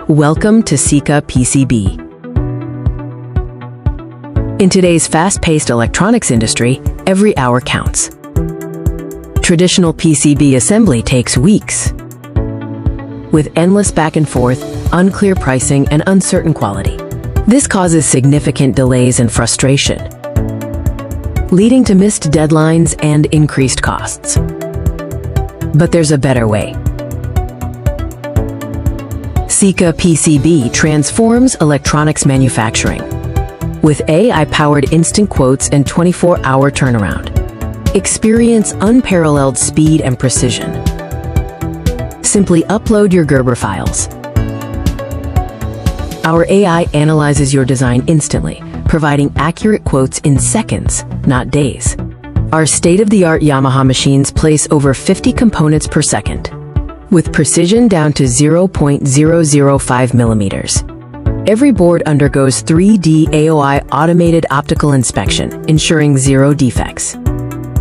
Welcome to CeCa PCB. In today's fast-paced electronics industry, every hour counts. Traditional PCB assembly takes weeks, with endless back and forth, unclear pricing, and uncertain quality. This causes significant delays and frustration, leading to missed deadlines and increased costs. But there's a better way. CeCa PCB transforms electronics manufacturing with AI-powered instant quotes and 24-hour turnaround. Experience unparalleled speed and precision. Simply upload your Gerber files. Our AI analyzes your design instantly, providing accurate quotes in seconds, not days. Our state-of-the-art Yamaha machines place over 50 components per second, with precision down to 0.005 millimeters. Every board undergoes 3D AOI automated optical inspection, ensuring zero defects.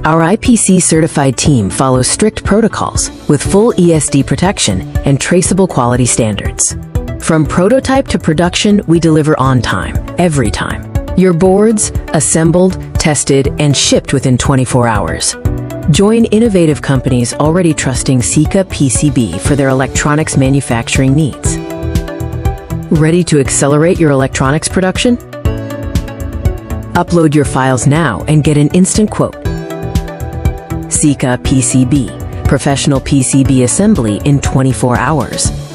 Our IPC-certified team follows strict protocols with full ESD protection and traceable quality standards. From prototype to production, we deliver on time, every time. Your boards, assembled, tested, and shipped within 24 hours. Join innovative companies already trusting CeCa PCB for their electronics manufacturing needs. Ready to accelerate your electronics production? Upload your files now and get an instant quote. CeCa PCB, professional PCB assembly in 24 hours.